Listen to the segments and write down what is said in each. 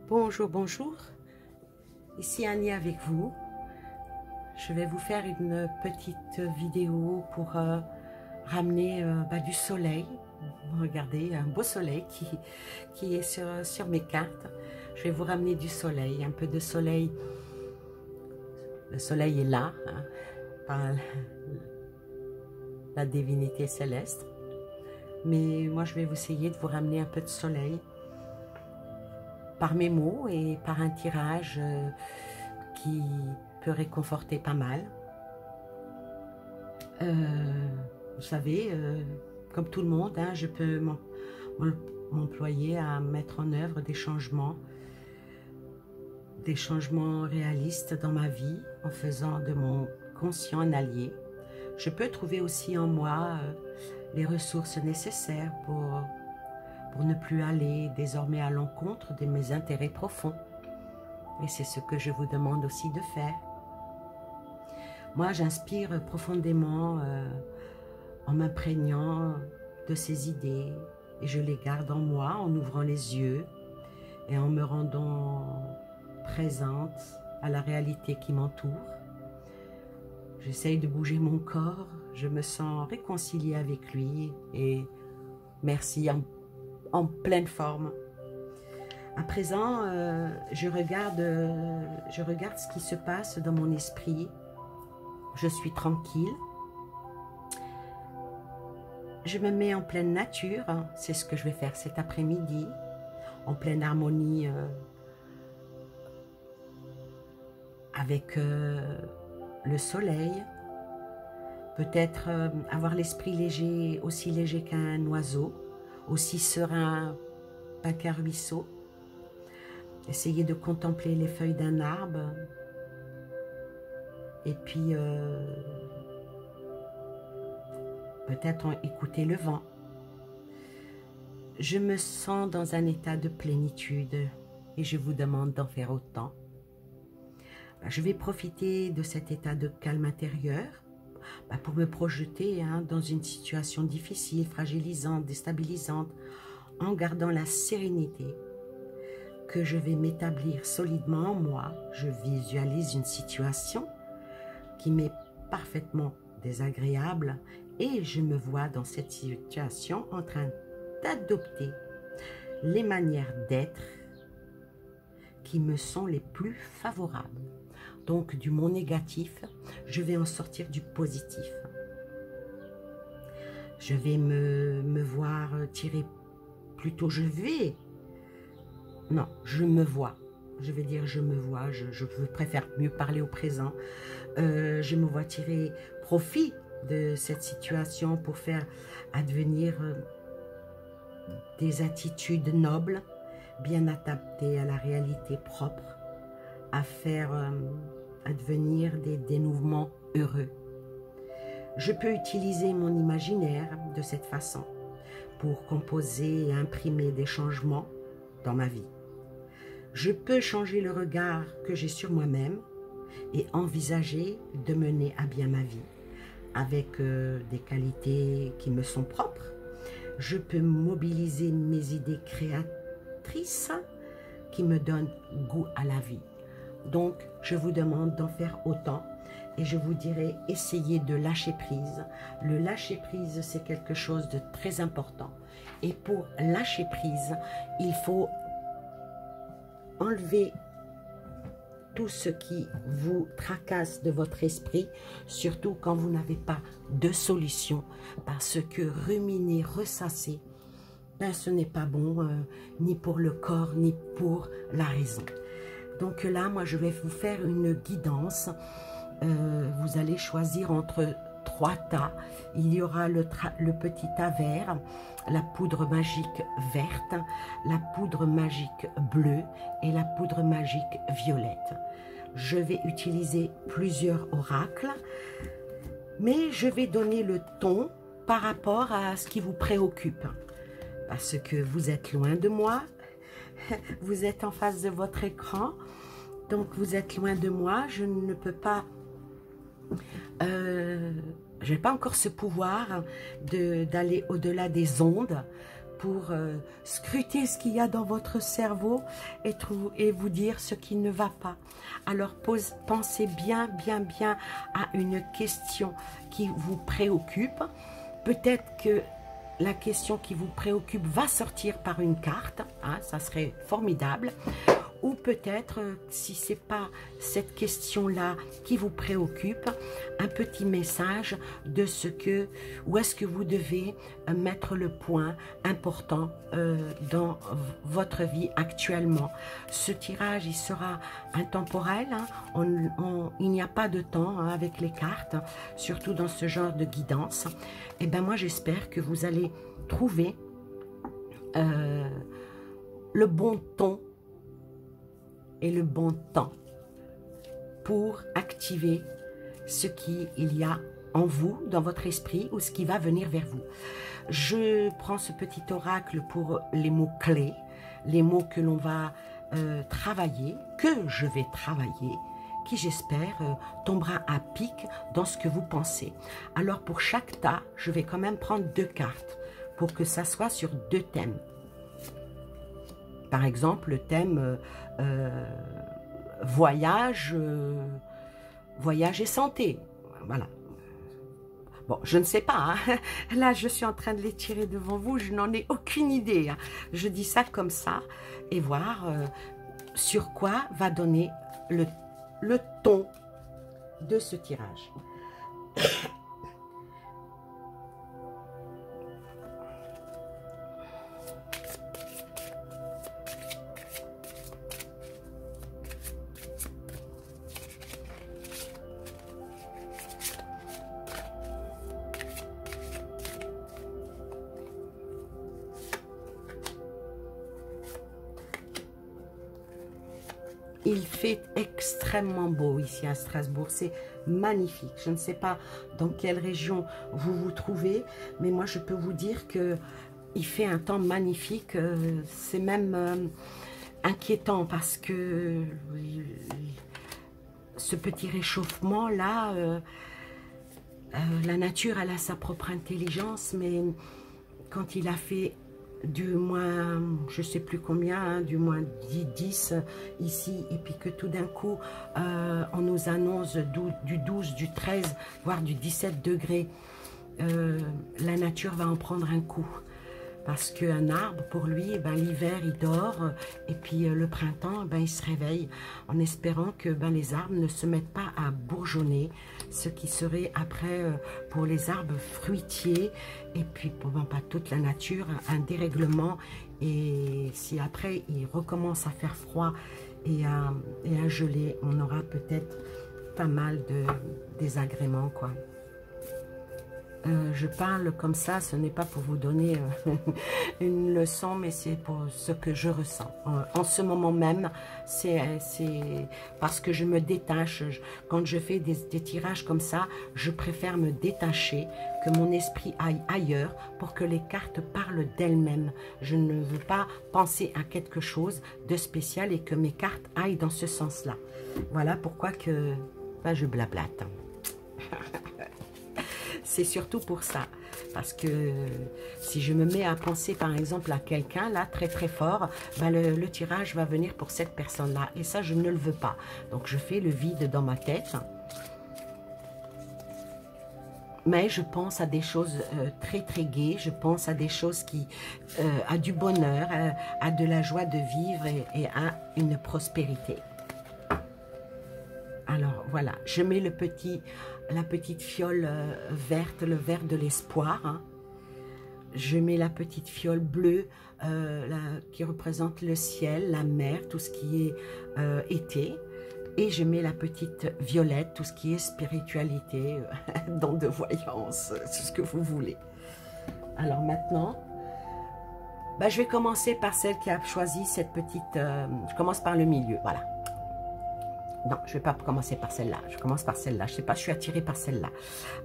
Bonjour, bonjour. Ici Annie avec vous. Je vais vous faire une petite vidéo pour ramener du soleil. Regardez, un beau soleil qui est sur mes cartes. Je vais vous ramener du soleil, un peu de soleil. Le soleil est là, hein, par la divinité céleste. Mais moi, je vais essayer de vous ramener un peu de soleil par mes mots et par un tirage qui peut réconforter pas mal. Vous savez, comme tout le monde, hein, je peux m'employer à mettre en œuvre des changements réalistes dans ma vie en faisant de mon conscient un allié. Je peux trouver aussi en moi les ressources nécessaires pour ne plus aller désormais à l'encontre de mes intérêts profonds. Et c'est ce que je vous demande aussi de faire. Moi, j'inspire profondément en m'imprégnant de ces idées et je les garde en moi en ouvrant les yeux et en me rendant présente à la réalité qui m'entoure. J'essaye de bouger mon corps, je me sens réconciliée avec lui et merci en pleine forme. À présent, je regarde ce qui se passe dans mon esprit. Je suis tranquille. Je me mets en pleine nature. C'est ce que je vais faire cet après-midi. En pleine harmonie avec le soleil. Peut-être avoir l'esprit léger, aussi léger qu'un oiseau. Aussi serein qu'un ruisseau. Essayer de contempler les feuilles d'un arbre. Et puis, peut-être écouter le vent. Je me sens dans un état de plénitude et je vous demande d'en faire autant. Je vais profiter de cet état de calme intérieur pour me projeter dans une situation difficile, fragilisante, déstabilisante, en gardant la sérénité que je vais m'établir solidement en moi. Je visualise une situation qui m'est parfaitement désagréable et je me vois dans cette situation en train d'adopter les manières d'être qui me sont les plus favorables. Donc du mot négatif, je vais en sortir du positif. Je vais me voir tirer, plutôt je me vois. Je vais dire je me vois, je préfère mieux parler au présent. Je me vois tirer profit de cette situation pour faire advenir des attitudes nobles, bien adaptées à la réalité propre, à faire advenir des dénouements heureux. Je peux utiliser mon imaginaire de cette façon pour composer et imprimer des changements dans ma vie. Je peux changer le regard que j'ai sur moi-même et envisager de mener à bien ma vie avec des qualités qui me sont propres. Je peux mobiliser mes idées créatrices qui me donnent goût à la vie. Donc, je vous demande d'en faire autant et je vous dirai, essayez de lâcher prise. Le lâcher prise, c'est quelque chose de très important. Et pour lâcher prise, il faut enlever tout ce qui vous tracasse de votre esprit, surtout quand vous n'avez pas de solution, parce que ruminer, ressasser, ce n'est pas bon, ni pour le corps, ni pour la raison. Donc là, moi, je vais vous faire une guidance. Vous allez choisir entre 3 tas. Il y aura le petit tas vert, la poudre magique verte, la poudre magique bleue et la poudre magique violette. Je vais utiliser plusieurs oracles, mais je vais donner le ton par rapport à ce qui vous préoccupe. Parce que vous êtes loin de moi, vous êtes en face de votre écran, donc vous êtes loin de moi, je ne peux pas... je n'ai pas encore ce pouvoir d'aller au-delà des ondes pour scruter ce qu'il y a dans votre cerveau et vous dire ce qui ne va pas. Alors pensez bien à une question qui vous préoccupe. Peut-être que la question qui vous préoccupe va sortir par une carte, hein, ça serait formidable. Ou peut-être, si ce n'est pas cette question-là qui vous préoccupe, un petit message de où est-ce que vous devez mettre le point important dans votre vie actuellement. Ce tirage, il sera intemporel, hein. Il n'y a pas de temps, hein, avec les cartes, surtout dans ce genre de guidance. Et bien moi, j'espère que vous allez trouver le bon ton et le bon temps pour activer ce qu'il y a en vous, dans votre esprit, ou ce qui va venir vers vous. Je prends ce petit oracle pour les mots clés, les mots que l'on va travailler, que je vais travailler, qui j'espère tombera à pic dans ce que vous pensez. Alors pour chaque tas, je vais quand même prendre 2 cartes pour que ça soit sur 2 thèmes. Par exemple, le thème voyage et santé. Voilà. Bon, je ne sais pas. Hein. Là, je suis en train de les tirer devant vous. Je n'en ai aucune idée. Hein. Je dis ça comme ça et voir sur quoi va donner le ton de ce tirage. Il fait extrêmement beau ici à Strasbourg, c'est magnifique. Je ne sais pas dans quelle région vous vous trouvez, mais moi je peux vous dire que il fait un temps magnifique. C'est même inquiétant parce que ce petit réchauffement là, la nature elle a sa propre intelligence, mais quand il a fait du moins, je sais plus combien, hein, du moins 10 ici, et puis que tout d'un coup, on nous annonce du 12, du 13, voire du 17 degrés, la nature va en prendre un coup. Parce qu'un arbre, pour lui, eh ben, l'hiver, il dort, et puis le printemps, eh ben, il se réveille, en espérant que ben, les arbres ne se mettent pas à bourgeonner, ce qui serait après, pour les arbres fruitiers, et puis pour ben, pas toute la nature, un dérèglement, et si après, il recommence à faire froid et à geler, on aura peut-être pas mal de désagréments, quoi. Je parle comme ça, ce n'est pas pour vous donner une leçon, mais c'est pour ce que je ressens. En ce moment même, c'est parce que je me détache. Quand je fais des tirages comme ça, je préfère me détacher, que mon esprit aille ailleurs pour que les cartes parlent d'elles-mêmes. Je ne veux pas penser à quelque chose de spécial et que mes cartes aillent dans ce sens-là. Voilà pourquoi que ben, je blablate. C'est surtout pour ça, parce que si je me mets à penser par exemple à quelqu'un là très très fort, ben le tirage va venir pour cette personne là, et ça je ne le veux pas. Donc je fais le vide dans ma tête, mais je pense à des choses très très gaies, je pense à des choses qui à du bonheur, à de la joie de vivre et à une prospérité. Alors voilà, je mets la petite fiole verte, le vert de l'espoir. Hein. Je mets la petite fiole bleue qui représente le ciel, la mer, tout ce qui est été. Et je mets la petite violette, tout ce qui est spiritualité, don de voyance, c'est ce que vous voulez. Alors maintenant, bah, je vais commencer par celle qui a choisi cette petite... je commence par le milieu, voilà. Non, je ne vais pas commencer par celle-là. Je commence par celle-là. Je ne sais pas, je suis attirée par celle-là.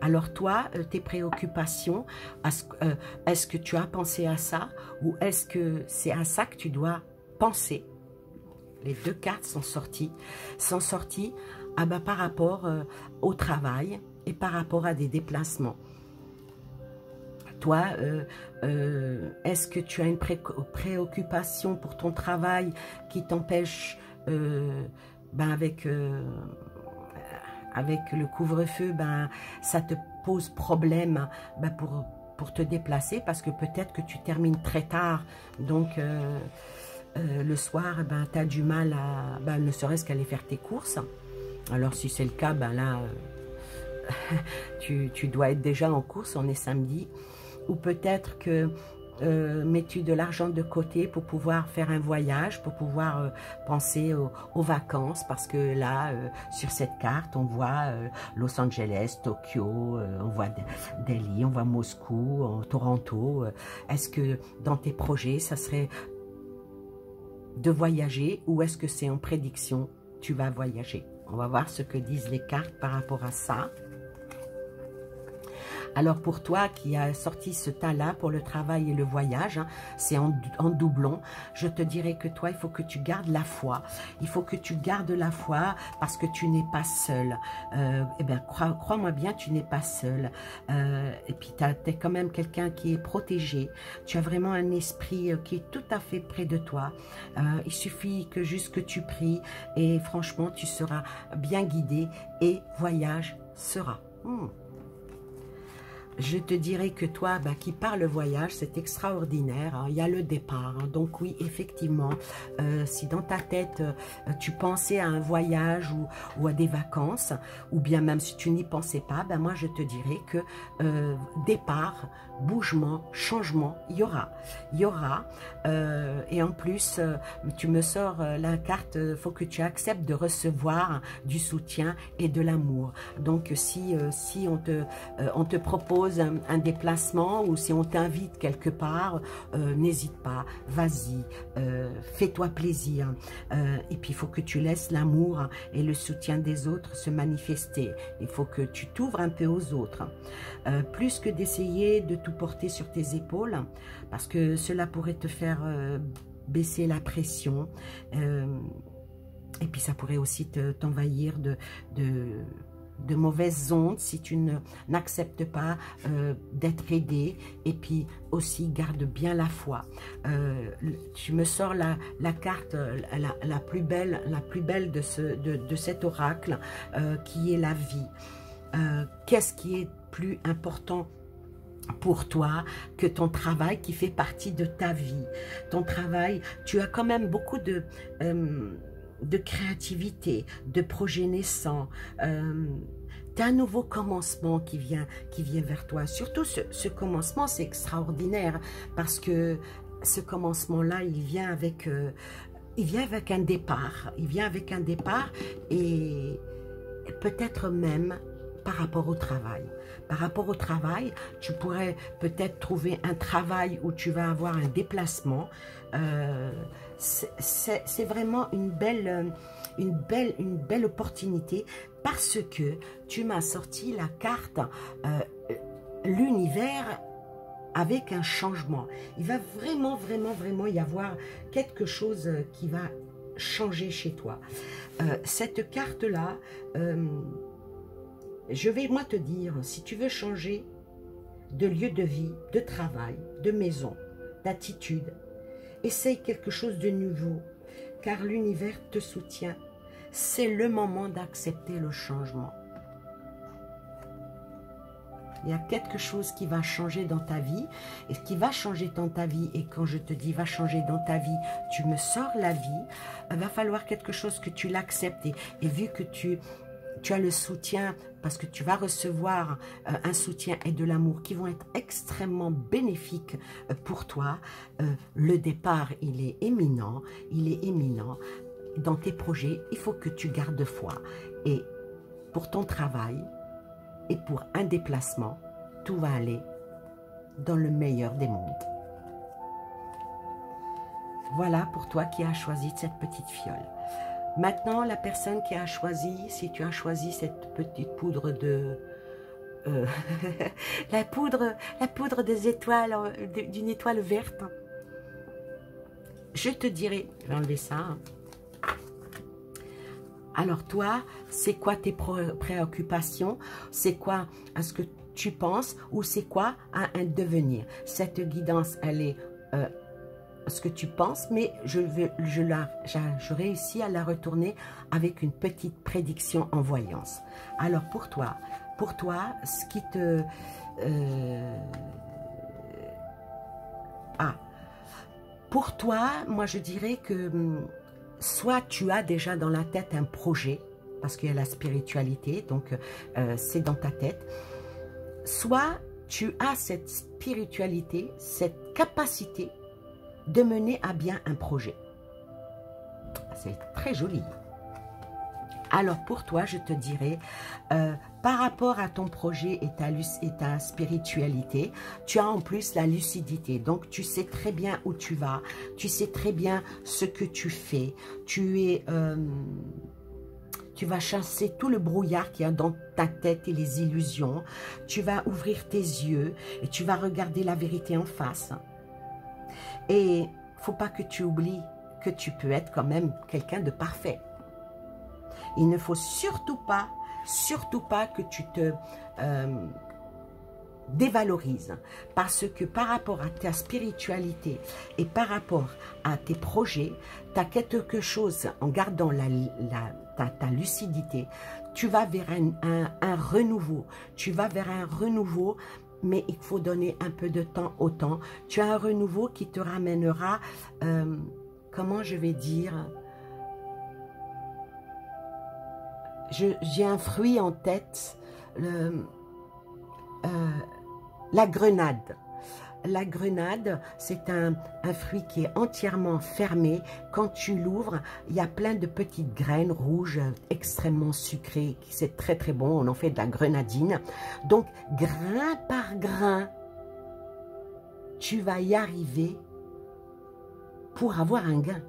Alors toi, tes préoccupations, est-ce que tu as pensé à ça? Ou est-ce que c'est à ça que tu dois penser? Les 2 cartes sont sorties. Ah bah, par rapport au travail et par rapport à des déplacements. Toi, est-ce que tu as une préoccupation pour ton travail qui t'empêche, avec le couvre-feu, ça te pose problème pour te déplacer, parce que peut-être que tu termines très tard, donc le soir, tu as du mal à, ne serait-ce qu'aller faire tes courses. Alors si c'est le cas, là, tu dois être déjà en course, on est samedi. Ou peut-être que mets-tu de l'argent de côté pour pouvoir faire un voyage, pour pouvoir penser aux vacances, parce que là, sur cette carte, on voit Los Angeles, Tokyo, on voit Delhi, on voit Moscou, Toronto. Est-ce que dans tes projets, ça serait de voyager, ou est-ce que c'est en prédiction, tu vas voyager? On va voir ce que disent les cartes par rapport à ça. Alors pour toi qui as sorti ce tas-là pour le travail et le voyage, c'est en doublon, je te dirais que toi, il faut que tu gardes la foi. Il faut que tu gardes la foi parce que tu n'es pas seul. Crois-moi bien, tu n'es pas seul. Et puis tu es quand même quelqu'un qui est protégé. Tu as vraiment un esprit qui est tout à fait près de toi. Il suffit que juste que tu pries et franchement, tu seras bien guidé et voyage sera. Je te dirais que toi, qui parle voyage, c'est extraordinaire. Il y a le départ. Donc oui, effectivement, si dans ta tête, tu pensais à un voyage ou à des vacances, ou bien même si tu n'y pensais pas, moi je te dirais que départ, bougement, changement, il y aura. Il y aura. Et en plus, tu me sors la carte, il faut que tu acceptes de recevoir du soutien et de l'amour. Donc si on te propose un déplacement, ou si on t'invite quelque part, n'hésite pas, vas-y, fais-toi plaisir. Et puis il faut que tu laisses l'amour et le soutien des autres se manifester. Il faut que tu t'ouvres un peu aux autres. Plus que d'essayer de tout porter sur tes épaules, parce que cela pourrait te faire baisser la pression. Et puis ça pourrait aussi t'envahir de mauvaises ondes si tu n'acceptes pas d'être aidé. Et puis aussi garde bien la foi. Tu me sors la carte la plus belle de cet oracle, qui est la vie. Qu'est-ce qui est plus important pour toi que ton travail qui fait partie de ta vie? Ton travail, tu as quand même beaucoup de créativité, de projets naissants. Tu as un nouveau commencement qui vient vers toi. Surtout ce commencement, c'est extraordinaire, parce que ce commencement-là, il vient avec un départ. Il vient avec un départ, et peut-être même par rapport au travail. Par rapport au travail, tu pourrais peut-être trouver un travail où tu vas avoir un déplacement. C'est vraiment une belle opportunité, parce que tu m'as sorti la carte l'univers avec un changement. Il va vraiment y avoir quelque chose qui va changer chez toi. Cette carte-là, je vais moi te dire, si tu veux changer de lieu de vie, de travail, de maison, d'attitude, essaye quelque chose de nouveau, car l'univers te soutient. C'est le moment d'accepter le changement. Il y a quelque chose qui va changer dans ta vie, et ce qui va changer dans ta vie, et quand je te dis va changer dans ta vie, tu me sors la vie, il va falloir quelque chose que tu l'acceptes, et vu que tu as le soutien, parce que tu vas recevoir un soutien et de l'amour qui vont être extrêmement bénéfiques pour toi. Le départ, il est éminent, Dans tes projets, il faut que tu gardes foi. Et pour ton travail et pour un déplacement, tout va aller dans le meilleur des mondes. Voilà pour toi qui as choisi cette petite fiole. Maintenant, la personne qui a choisi, si tu as choisi cette petite poudre de... la poudre des étoiles, d'une étoile verte, je te dirai, je vais enlever ça. Alors toi, c'est quoi tes préoccupations? C'est quoi? Est-ce que tu penses ou c'est quoi un devenir. Cette guidance, elle est ce que tu penses, mais je réussis à la retourner avec une petite prédiction en voyance. Alors pour toi, ce qui te... pour toi, moi je dirais que soit tu as déjà dans la tête un projet, parce qu'il y a la spiritualité, donc c'est dans ta tête, soit tu as cette spiritualité, cette capacité de mener à bien un projet. C'est très joli. Alors pour toi, je te dirais, par rapport à ton projet et ta spiritualité, tu as en plus la lucidité. Donc tu sais très bien où tu vas, tu sais très bien ce que tu fais. Tu vas chasser tout le brouillard qu'il y a dans ta tête et les illusions. Tu vas ouvrir tes yeux et tu vas regarder la vérité en face. Et il ne faut pas que tu oublies que tu peux être quand même quelqu'un de parfait. Il ne faut surtout pas que tu te dévalorises. Parce que par rapport à ta spiritualité et par rapport à tes projets, tu as quelque chose, en gardant ta lucidité, tu vas vers un renouveau. Tu vas vers un renouveau, mais il faut donner un peu de temps au temps. Tu as un renouveau qui te ramènera, comment je vais dire, j'ai un fruit en tête, la grenade. La grenade, c'est un fruit qui est entièrement fermé. Quand tu l'ouvres, il y a plein de petites graines rouges extrêmement sucrées. C'est très très bon, on en fait de la grenadine. Donc, grain par grain, tu vas y arriver pour avoir un gain.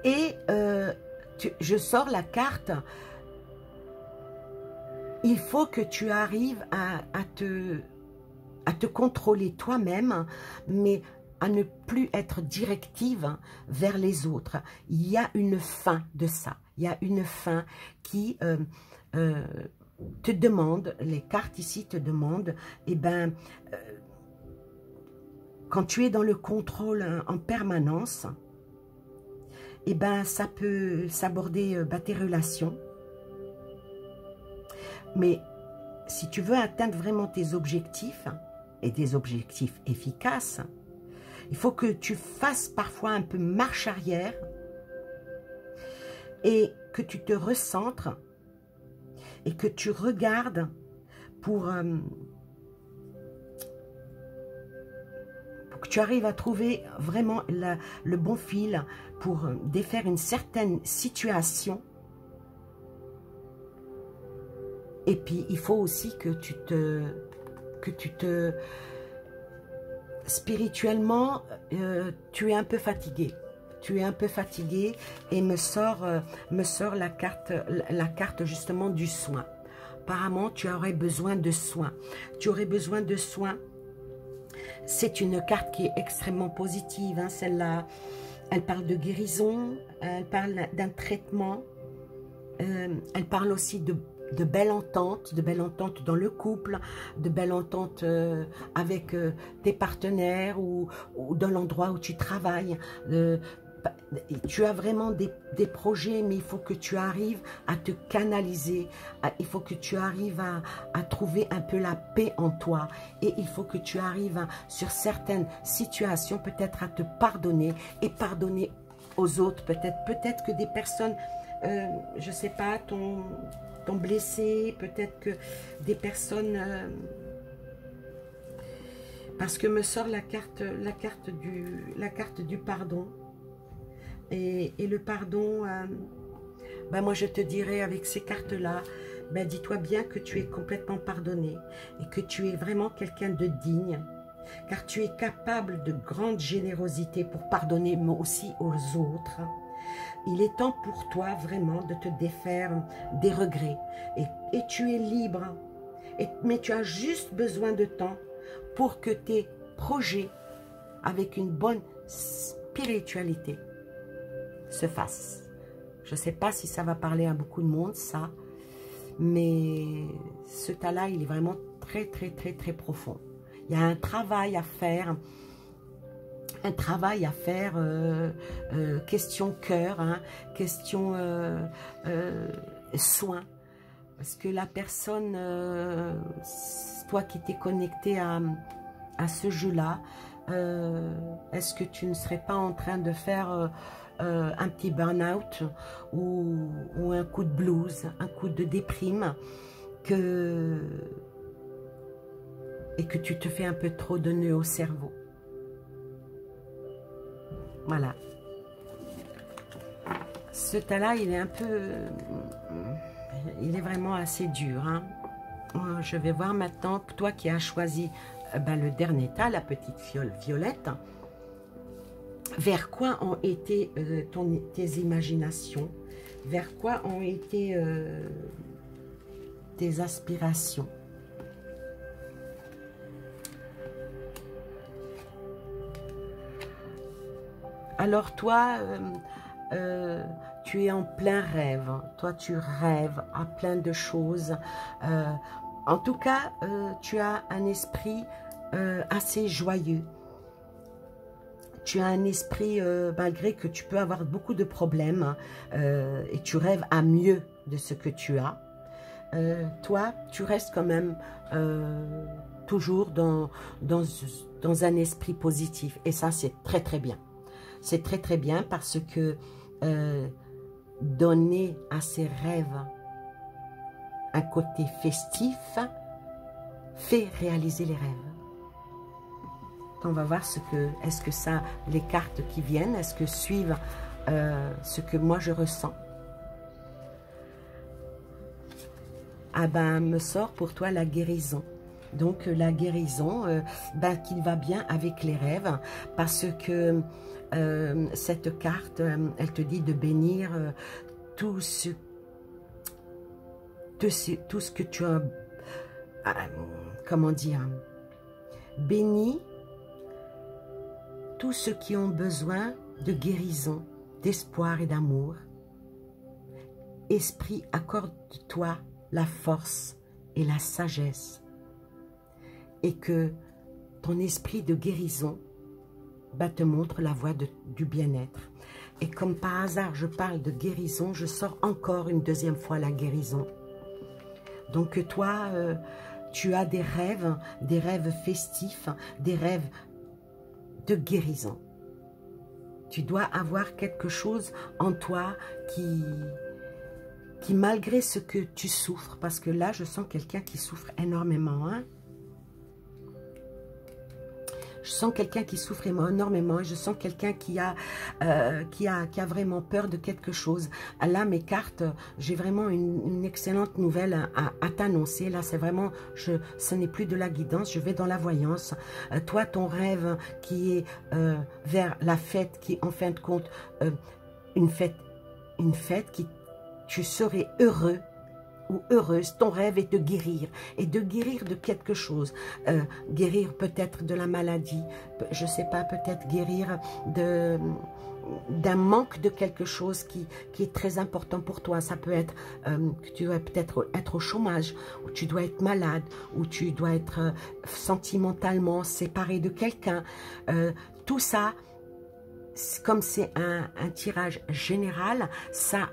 Et je sors la carte. Il faut que tu arrives à te contrôler toi-même, mais à ne plus être directive vers les autres. Il y a une fin de ça. Il y a une fin qui te demande, les cartes ici te demandent, eh ben, quand tu es dans le contrôle en permanence, eh ben, ça peut s'aborder tes relations. Mais si tu veux atteindre vraiment tes objectifs, et des objectifs efficaces, il faut que tu fasses parfois un peu marche arrière et que tu te recentres et que tu regardes pour que tu arrives à trouver vraiment le bon fil pour défaire une certaine situation. Et puis, il faut aussi que tu te spirituellement, tu es un peu fatigué. Tu es un peu fatigué et me sort la carte justement du soin. Apparemment, tu aurais besoin de soins. Tu aurais besoin de soins. C'est une carte qui est extrêmement positive, hein, celle-là. Elle parle de guérison, elle parle d'un traitement, elle parle aussi de belles ententes dans le couple, de belles ententes avec tes partenaires ou dans l'endroit où tu travailles. Tu as vraiment des projets, mais il faut que tu arrives à te canaliser, il faut que tu arrives à trouver un peu la paix en toi, et il faut que tu arrives sur certaines situations peut-être à te pardonner et pardonner aux autres, peut-être que des personnes, je ne sais pas, t'ont blessé, peut-être que des personnes, parce que me sort la carte du pardon. Et le pardon, ben moi je te dirais avec ces cartes-là, ben dis-toi bien que tu es complètement pardonné et que tu es vraiment quelqu'un de digne, car tu es capable de grande générosité pour pardonner, mais aussi aux autres. Il est temps pour toi vraiment de te défaire des regrets et tu es libre, mais tu as juste besoin de temps pour que tes projets avec une bonne spiritualité se fasse. Je ne sais pas si ça va parler à beaucoup de monde, ça. Mais ce tas-là, il est vraiment très, très, très, très profond. Il y a un travail à faire. Question cœur, hein, question soin. Parce que la personne, toi qui t'es connecté à ce jeu-là, est-ce que tu ne serais pas en train de faire un petit burn-out ou un coup de blues, un coup de déprime et que tu te fais un peu trop de nœuds au cerveau? Voilà. Ce tas-là, il est un peu... il est vraiment assez dur. Hein. Je vais voir maintenant, toi qui as choisi le dernier tas, la petite fiole violette, vers quoi ont été tes imaginations? Vers quoi ont été tes aspirations? Alors toi, tu es en plein rêve. Toi, tu rêves à plein de choses. En tout cas, tu as un esprit assez joyeux. Tu as un esprit, malgré que tu peux avoir beaucoup de problèmes, et tu rêves à mieux de ce que tu as. Toi, tu restes quand même toujours dans un esprit positif. Et ça, c'est très, très bien. C'est très, très bien parce que donner à ses rêves un côté festif fait réaliser les rêves. On va voir est-ce que ça, les cartes qui viennent, est-ce que suivent ce que moi je ressens. Ah ben, me sort pour toi la guérison. Donc la guérison, qu'il va bien avec les rêves, parce que cette carte, elle te dit de bénir tout ce que tu as, comment dire, bénis tous ceux qui ont besoin de guérison, d'espoir et d'amour. Esprit, accorde-toi la force et la sagesse, et que ton esprit de guérison te montre la voie du bien-être. Et comme par hasard, je parle de guérison, je sors encore une deuxième fois la guérison. Donc toi, tu as des rêves festifs, des rêves de guérison. Tu dois avoir quelque chose en toi qui malgré ce que tu souffres, parce que là, je sens quelqu'un qui souffre énormément, hein. Je sens quelqu'un qui souffre énormément et je sens quelqu'un qui a vraiment peur de quelque chose. Là, mes cartes, j'ai vraiment une excellente nouvelle à t'annoncer. Là, c'est vraiment, ce n'est plus de la guidance, je vais dans la voyance. Toi, ton rêve qui est vers la fête, qui est en fin de compte une fête qui, tu serais heureux ou heureuse, ton rêve est de guérir, et de guérir de quelque chose, guérir peut-être de la maladie, je ne sais pas, peut-être guérir d'un manque de quelque chose qui est très important pour toi. Ça peut être que tu dois peut-être être au chômage, ou tu dois être malade, ou tu dois être sentimentalement séparé de quelqu'un. Tout ça, comme c'est un tirage général, ça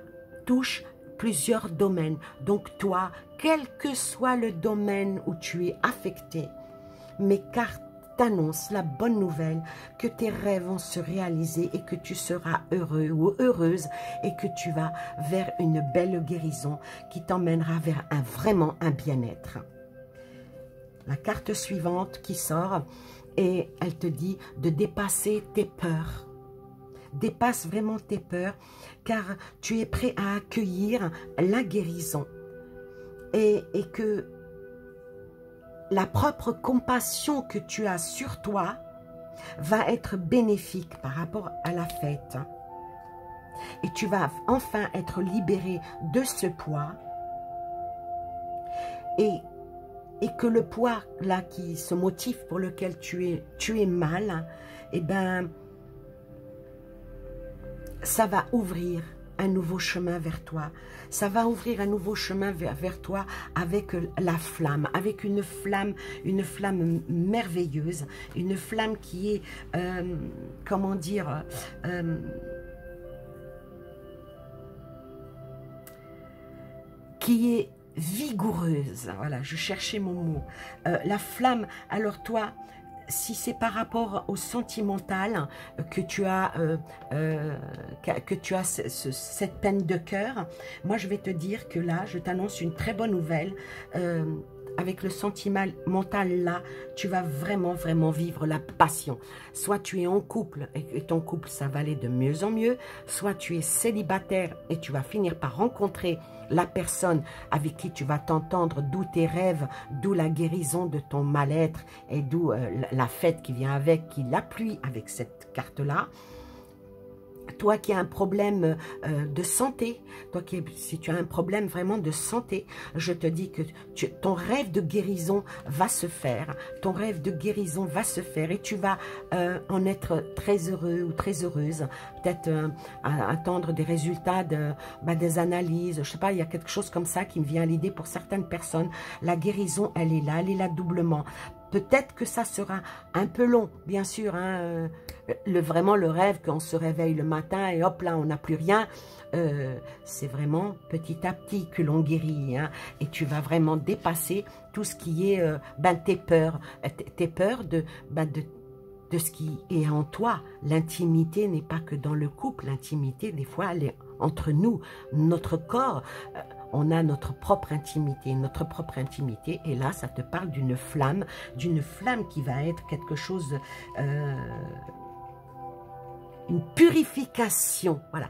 touche plusieurs domaines. Donc toi, quel que soit le domaine où tu es affecté, mes cartes t'annoncent la bonne nouvelle que tes rêves vont se réaliser et que tu seras heureux ou heureuse et que tu vas vers une belle guérison qui t'emmènera vers vraiment un bien-être. La carte suivante qui sort, et elle te dit de dépasser tes peurs. Dépasse vraiment tes peurs, car tu es prêt à accueillir la guérison et que la propre compassion que tu as sur toi va être bénéfique par rapport à la fête. Et tu vas enfin être libéré de ce poids et que le poids là, ce motif pour lequel tu es mal, eh ben, ça va ouvrir un nouveau chemin vers toi. Ça va ouvrir un nouveau chemin vers toi avec la flamme, avec une flamme merveilleuse, une flamme qui est, comment dire, qui est vigoureuse. Voilà, je cherchais mon mot. La flamme, alors toi, si c'est par rapport au sentimental que tu as, cette peine de cœur, moi je vais te dire que là, je t'annonce une très bonne nouvelle. Avec le sentimental là, tu vas vraiment vivre la passion. Soit tu es en couple et ton couple, ça va aller de mieux en mieux, soit tu es célibataire et tu vas finir par rencontrer la personne avec qui tu vas t'entendre, d'où tes rêves, d'où la guérison de ton mal-être et d'où la fête qui vient avec, qui l'appuie avec cette carte-là. Toi qui as un problème de santé, si tu as un problème vraiment de santé, je te dis que ton rêve de guérison va se faire. Ton rêve de guérison va se faire et tu vas en être très heureux ou très heureuse. Peut-être attendre des résultats des analyses. Je sais pas, il y a quelque chose comme ça qui me vient à l'idée pour certaines personnes. La guérison, elle est là doublement. Peut-être que ça sera un peu long, bien sûr, hein, vraiment le rêve qu'on se réveille le matin et hop là, on n'a plus rien. C'est vraiment petit à petit que l'on guérit. Hein, et tu vas vraiment dépasser tout ce qui est tes peurs. Tes peurs de ce qui est en toi. L'intimité n'est pas que dans le couple. L'intimité, des fois, elle est entre nous, notre corps. On a notre propre intimité, et là, ça te parle d'une flamme qui va être quelque chose, une purification, voilà.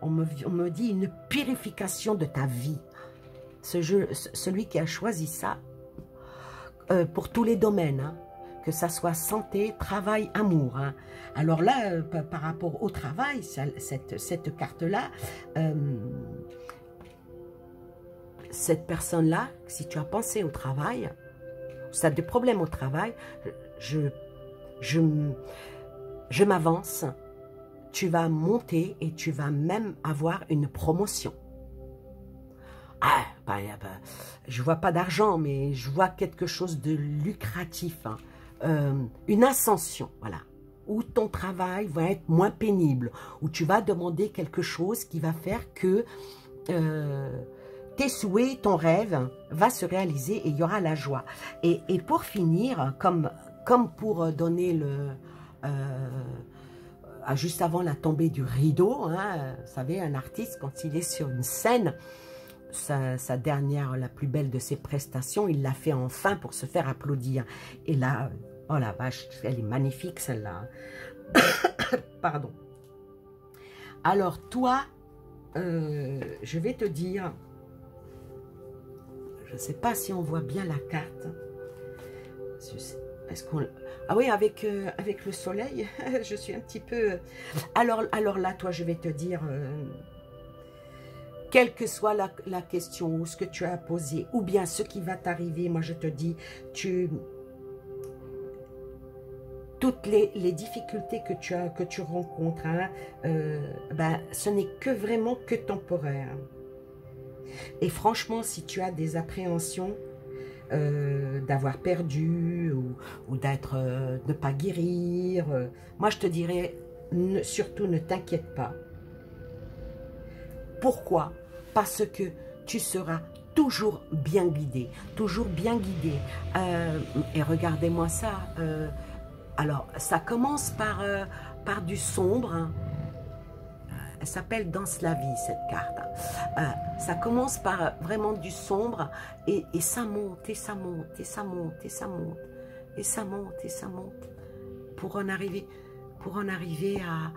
On me dit une purification de ta vie. Celui qui a choisi ça, pour tous les domaines, hein, que ça soit santé, travail, amour. Hein. Alors là, par rapport au travail, cette carte-là, cette personne-là, si tu as pensé au travail, si tu as des problèmes au travail, je m'avance, tu vas monter et tu vas même avoir une promotion. Ah, je vois pas d'argent, mais je vois quelque chose de lucratif, hein. Une ascension, voilà, où ton travail va être moins pénible, où tu vas demander quelque chose qui va faire que tes souhaits, ton rêve va se réaliser et il y aura la joie. Et pour finir, comme pour donner le... juste avant la tombée du rideau, hein, vous savez, un artiste, quand il est sur une scène, sa dernière, la plus belle de ses prestations, il l'a fait enfin pour se faire applaudir. Et là, oh la vache, elle est magnifique celle-là. Pardon. Alors toi, je vais te dire... Je ne sais pas si on voit bien la carte. Est-ce qu'on... Ah oui, avec le soleil, je suis un petit peu... Alors là, toi, je vais te dire, quelle que soit la question ou ce que tu as posé, ou bien ce qui va t'arriver, moi je te dis, toutes les difficultés que tu rencontres, hein, ce n'est que vraiment que temporaire. Et franchement, si tu as des appréhensions d'avoir perdu ou d'être ne pas guérir, moi je te dirais surtout ne t'inquiète pas. Pourquoi? Parce que tu seras toujours bien guidé, toujours bien guidé. Et regardez-moi ça. Alors, ça commence par du sombre. Hein. Elle s'appelle Danse la vie, cette carte. Ça commence par vraiment du sombre et ça monte, et ça monte, et ça monte, et ça monte, et ça monte, et ça monte, pour en arriver à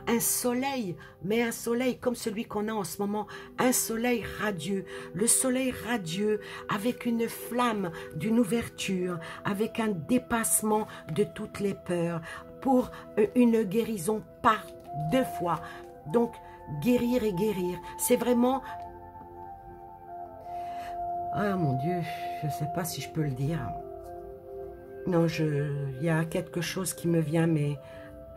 un soleil, mais un soleil comme celui qu'on a en ce moment, un soleil radieux, le soleil radieux avec une flamme d'une ouverture, avec un dépassement de toutes les peurs, pour une guérison par 2 fois. Donc, guérir et guérir, c'est vraiment... Ah, mon Dieu, je ne sais pas si je peux le dire. Non, il y a quelque chose qui me vient, mais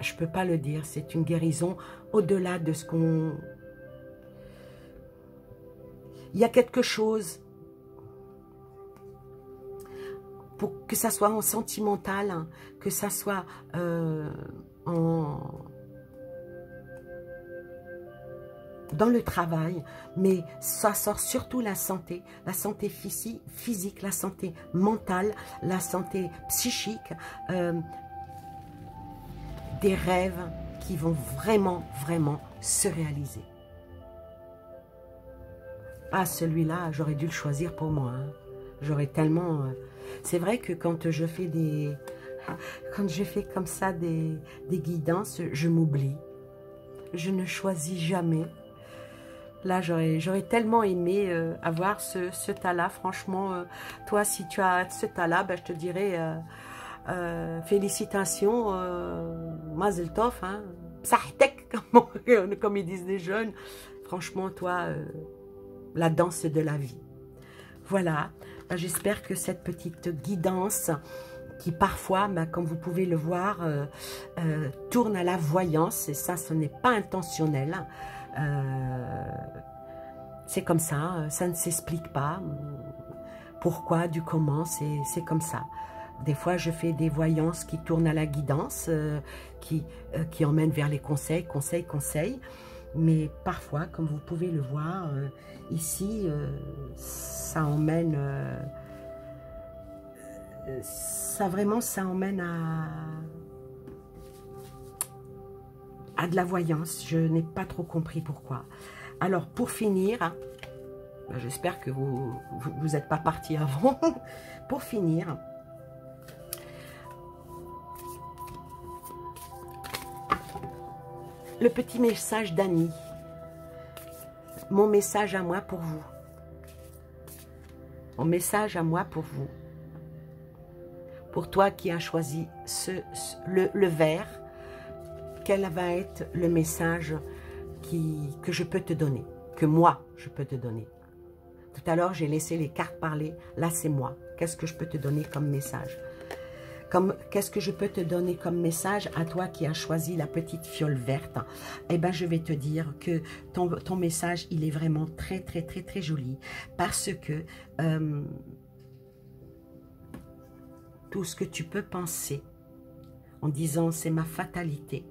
je ne peux pas le dire. C'est une guérison au-delà de ce qu'on... il y a quelque chose, pour que ça soit en sentimental, hein, que ça soit dans le travail, mais ça sort surtout la santé physique, la santé mentale, la santé psychique, des rêves qui vont vraiment, vraiment se réaliser. Ah, celui-là, j'aurais dû le choisir pour moi. Hein. J'aurais tellement... C'est vrai que quand je fais comme ça des guidances, je m'oublie. Je ne choisis jamais. Là, j'aurais tellement aimé avoir ce tas-là. Franchement, toi, si tu as ce tas-là, ben, je te dirais félicitations, mazel tov, hein, psahtek, comme ils disent les jeunes. Franchement, toi, la danse de la vie. Voilà, ben, j'espère que cette petite guidance qui parfois, ben, comme vous pouvez le voir, tourne à la voyance, et ça, ce n'est pas intentionnel. C'est comme ça, ça ne s'explique pas. Pourquoi, du comment, c'est comme ça. Des fois, je fais des voyances qui tournent à la guidance, qui emmènent vers les conseils. Mais parfois, comme vous pouvez le voir, ici, ça emmène... ça emmène à de la voyance. Je n'ai pas trop compris pourquoi. Alors, pour finir, hein, j'espère que vous n'êtes pas parti avant. Pour finir, le petit message d'Annie. Mon message à moi pour vous. Mon message à moi pour vous. Pour toi qui as choisi le vert, quel va être le message que je peux te donner, que moi, je peux te donner. Tout à l'heure, j'ai laissé les cartes parler. Là, c'est moi. Qu'est-ce que je peux te donner comme message? Qu'est-ce que je peux te donner comme message à toi qui as choisi la petite fiole verte? Eh bien, je vais te dire que ton message, il est vraiment très, très, très, très joli. Parce que tout ce que tu peux penser en disant c'est ma fatalité,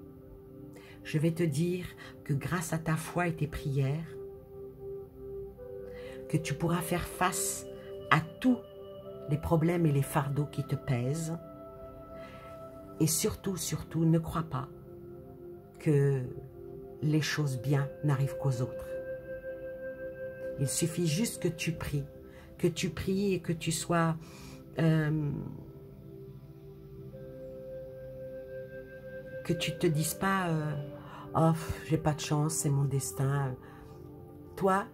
je vais te dire que grâce à ta foi et tes prières, que tu pourras faire face à tous les problèmes et les fardeaux qui te pèsent. Et surtout, surtout, ne crois pas que les choses bien n'arrivent qu'aux autres. Il suffit juste que tu pries et que tu sois... que tu te dises pas oh, j'ai pas de chance, c'est mon destin. Toi,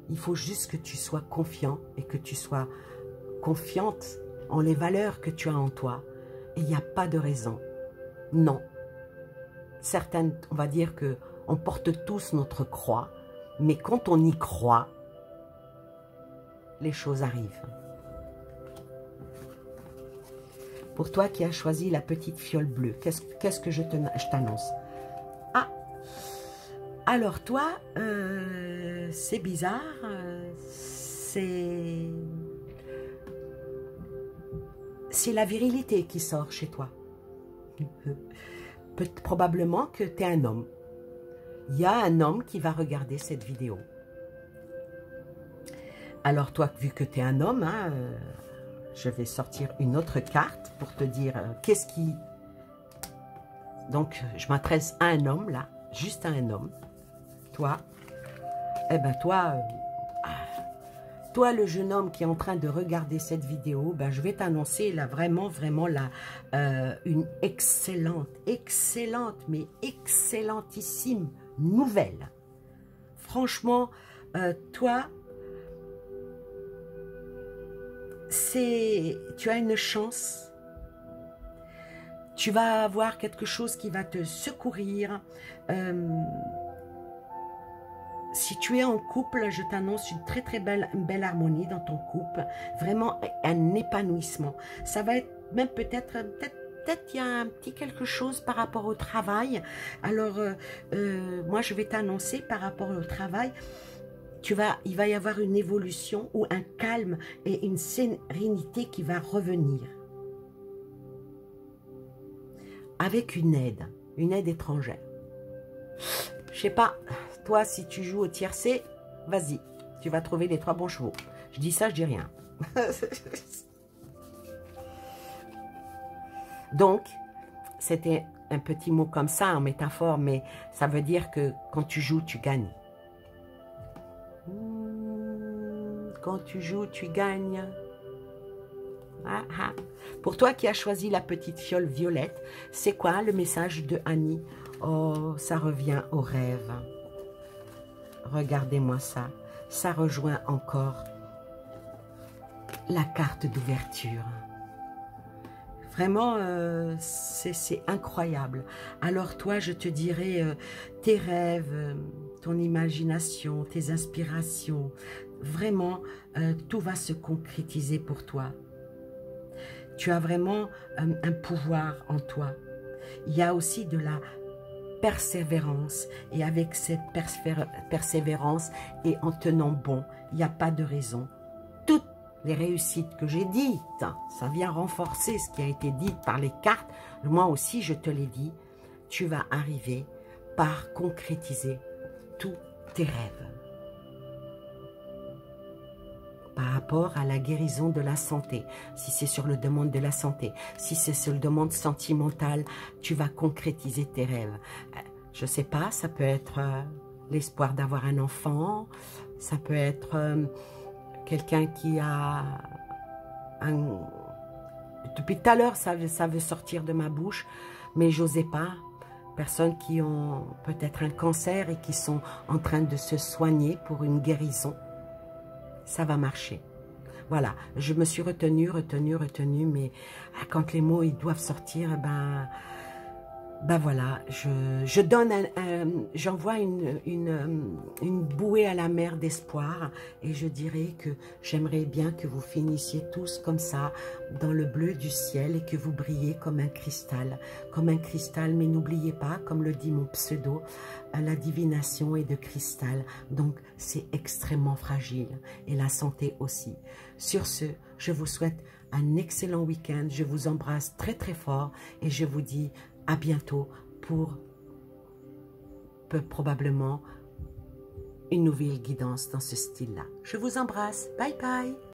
il faut juste que tu sois confiant et que tu sois confiante en les valeurs que tu as en toi. Et il n'y a pas de raison. Non. Certaines, on va dire que on porte tous notre croix, mais quand on y croit, les choses arrivent. Pour toi qui as choisi la petite fiole bleue, qu'est-ce que je t'annonce? Ah, alors toi, c'est bizarre, c'est la virilité qui sort chez toi. Probablement que tu es un homme. Il y a un homme qui va regarder cette vidéo. Alors toi, vu que tu es un homme, hein, je vais sortir une autre carte pour te dire qu'est-ce qui... Donc, je m'adresse à un homme, là, juste à un homme. Toi, eh ben toi, le jeune homme qui est en train de regarder cette vidéo, ben, je vais t'annoncer là vraiment, vraiment là, une excellente, mais excellentissime nouvelle. Franchement, toi, tu as une chance. Tu vas avoir quelque chose qui va te secourir. Si tu es en couple, je t'annonce une très très belle harmonie dans ton couple. Vraiment un épanouissement. Ça va être même peut-être il y a un petit quelque chose par rapport au travail. Alors, moi je vais t'annoncer par rapport au travail. il va y avoir une évolution ou un calme et une sérénité qui va revenir. Avec une aide étrangère. Je sais pas, toi si tu joues au tiercé, vas-y, tu vas trouver les 3 bons chevaux. Je dis ça, je dis rien. Donc, c'était un petit mot comme ça en métaphore, mais ça veut dire que quand tu joues, tu gagnes. Quand tu joues, tu gagnes. Ah, ah. Pour toi qui as choisi la petite fiole violette, c'est quoi le message de Annie? Oh, ça revient au rêve. Regardez-moi ça. Ça rejoint encore la carte d'ouverture. Vraiment, c'est incroyable. Alors toi, je te dirais, tes rêves, ton imagination, tes inspirations, vraiment, tout va se concrétiser pour toi. Tu as vraiment un pouvoir en toi. Il y a aussi de la persévérance. Et avec cette persévérance et en tenant bon, il n'y a pas de raison. Toutes les réussites que j'ai dites, ça vient renforcer ce qui a été dit par les cartes. Moi aussi, je te l'ai dit, tu vas arriver par concrétiser tous tes rêves. Par rapport à la guérison de la santé, si c'est sur le domaine de la santé, si c'est sur le domaine sentimental, tu vas concrétiser tes rêves. Je ne sais pas, ça peut être l'espoir d'avoir un enfant, ça peut être quelqu'un qui a un... Depuis tout à l'heure, ça veut sortir de ma bouche, mais j'osais pas. Personnes qui ont peut-être un cancer et qui sont en train de se soigner pour une guérison. Ça va marcher. Voilà, je me suis retenue, mais quand les mots ils doivent sortir, ben voilà, je donne, j'envoie une bouée à la mer d'espoir et je dirais que j'aimerais bien que vous finissiez tous comme ça, dans le bleu du ciel et que vous brillez comme un cristal, mais n'oubliez pas, comme le dit mon pseudo, la divination est de cristal, donc c'est extrêmement fragile et la santé aussi. Sur ce, je vous souhaite un excellent week-end, je vous embrasse très très fort et je vous dis à bientôt pour probablement une nouvelle guidance dans ce style-là. Je vous embrasse. Bye bye.